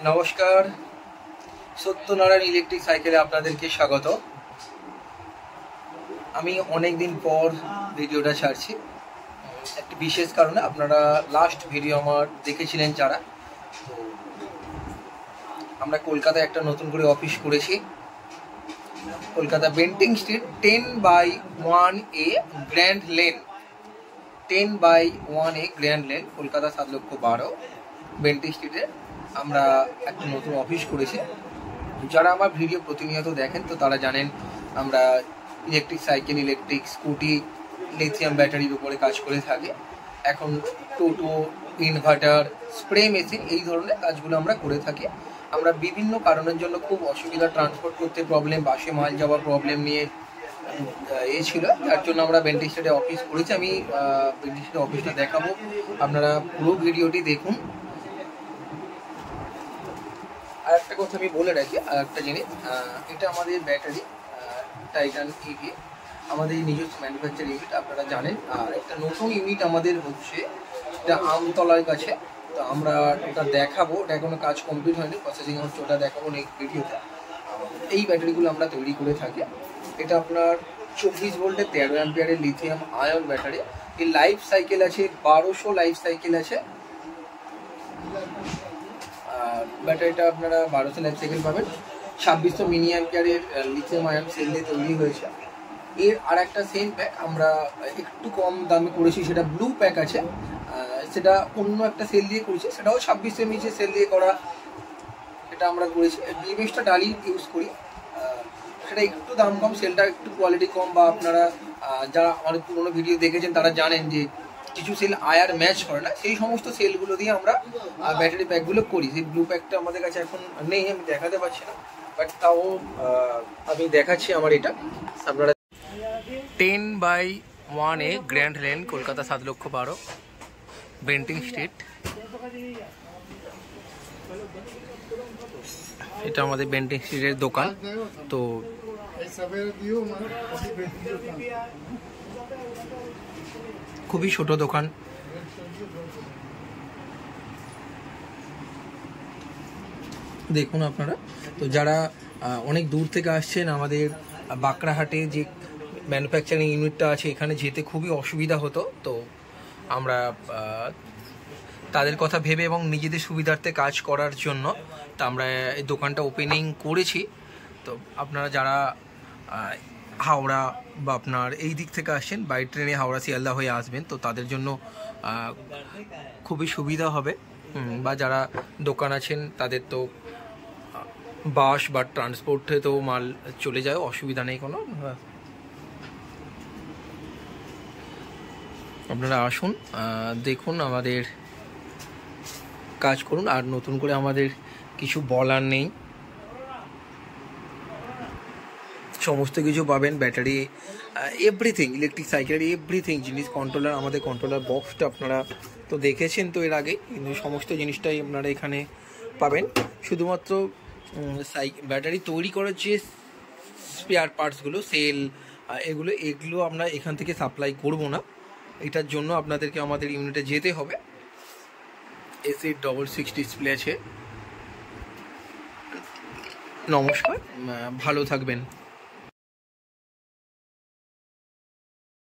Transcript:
নমস্কার, সত্যনারায়ণ ইলেকট্রিক সাইকেলে আপনাদেরকে স্বাগত। আমি অনেক দিন পর ভিডিওটা ছাড়ছি একটি বিশেষ কারণে। আপনারা লাস্ট ভিডিও আমার দেখেছিলেন যারা, তো আমরা কলকাতায় একটা নতুন করে অফিস করেছি। Kolkata Bentinck street 10/1A grand lane, 10/1A grand lane, Kolkata 7,12,000 Bentinck স্ট্রিটে আমরা একটা নতুন অফিস করেছি। যারা আমার ভিডিও প্রতিনিয়ত দেখেন তো তারা জানেন আমরা electric cycle, electric scooty, lithium ব্যাটারির উপরে কাজ করে থাকি। এখন টোটো, ইনভার্টার, স্প্রে মেশিন, এই ধরনের কাজগুলো আমরা করে থাকি। আমরা বিভিন্ন কারণের জন্য খুব অসুবিধা, ট্রান্সপোর্ট করতে প্রবলেম, বাসে মাল যাওয়ার প্রবলেম নিয়ে ছিল, যার জন্য আমরা বেন্টিং স্ট্রিটে অফিস করেছি। আমি বেন্টিং স্ট্রিটে অফিসটা দেখাবো, আপনারা পুরো ভিডিওটি দেখুন। আর একটা কথা আমি বলে রাখি, আর একটা জিনিস, এটা আমাদের ব্যাটারি টাইটান ইভি, আমাদের নিজস্ব ম্যানুফ্যাকচার ইউনিট, আপনারা জানেন। আর একটা নতুন ইউনিট আমাদের হচ্ছে, এটা আমতলার কাছে। তো আমরা ওটা দেখাবো, ওটা এখনো কাজ কমপ্লিট হয়নি, প্রসেসিং হচ্ছে, ওটা দেখাবো নেক্সট ভিডিওতে। এই ব্যাটারিগুলো আমরা তৈরি করে থাকি। এটা আপনার 24 ভোল্টের 13 অ্যাম্পিয়ারের লিথিয়াম আয়ন ব্যাটারি। এই লাইফ সাইকেল আছে 1200 লাইফ সাইকেল আছে। ব্যাটারিটা আপনারা 1200 লাইফ সাইকেল পাবেন। 2600 মিলি অ্যাম্পিয়ারের লিথিয়াম আয়ন সেল দিয়ে তৈরি হয়েছে। এর আর একটা সেম প্যাক আমরা একটু কম দামে করেছি, সেটা ব্লু প্যাক আছে, সেটা অন্য একটা সেল দিয়ে করেছি, সেটাও 2600 মিলি সেল দিয়ে করা। এটা আমরা করেছি, বিএমএসটা ডালি ইউজ করি, সেটা একটু দাম কম, সেলটা একটু কোয়ালিটি কম। বা আপনারা যারা আমাদের পুরোনো ভিডিও দেখেছেন তারা জানেন যে কিছু সেল আয়ার ম্যাচ করে না, সেই সমস্ত সেলগুলো দিয়ে আমরা ব্যাটারি প্যাকগুলো করি। সেই ব্লু প্যাকটা আমাদের কাছে এখন নেই, আমি দেখাতে পারছি না, বাট তাও আমি দেখাচ্ছি আমার এটা। আপনারা 10/1A grand lane, Kolkata 7,12,000 Bentinck street. এটা আমাদের বেন্টিং স্ট্রিটের দোকান। তো খুবই ছোট দোকান, দেখুন আপনারা। তো যারা অনেক দূর থেকে আসছেন, আমাদের বাঁকড়াহাটে যে ম্যানুফ্যাকচারিং ইউনিটটা আছে, এখানে যেতে খুবই অসুবিধা হতো। তো আমরা তাদের কথা ভেবে এবং নিজেদের সুবিধার্থে কাজ করার জন্য তা আমরা এই দোকানটা ওপেনিং করেছি। তো আপনারা যারা হাওড়া বা আপনার এই দিক থেকে আসছেন, বাই ট্রেনে হাওড়া শিয়ালদা হয়ে আসবেন, তো তাদের জন্য খুবই সুবিধা হবে। বা যারা দোকান আছেন তাদের তো বাস বা ট্রান্সপোর্টে তো মাল চলে যায়, অসুবিধা নেই কোনো। আপনারা আসুন, দেখুন, আমাদের কাজ করুন। আর নতুন করে আমাদের কিছু বলার নেই, সমস্ত কিছু পাবেন, ব্যাটারি, এভরিথিং, ইলেকট্রিক সাইকেলের এভরিথিং জিনিস। কন্ট্রোলার, আমাদের কন্ট্রোলার বক্সটা আপনারা তো দেখেছেন তো এর আগে, কিন্তু সমস্ত জিনিসটাই আপনারা এখানে পাবেন। শুধুমাত্র ব্যাটারি তৈরি করার যে স্পেয়ার পার্টসগুলো, সেল, এগুলো আমরা এখান থেকে সাপ্লাই করব না। এটার জন্য আপনাদেরকে আমাদের ইউনিটে যেতে হবে। AC66 ডিসপ্লে আছে। নমস্কার, ভালো থাকবেন।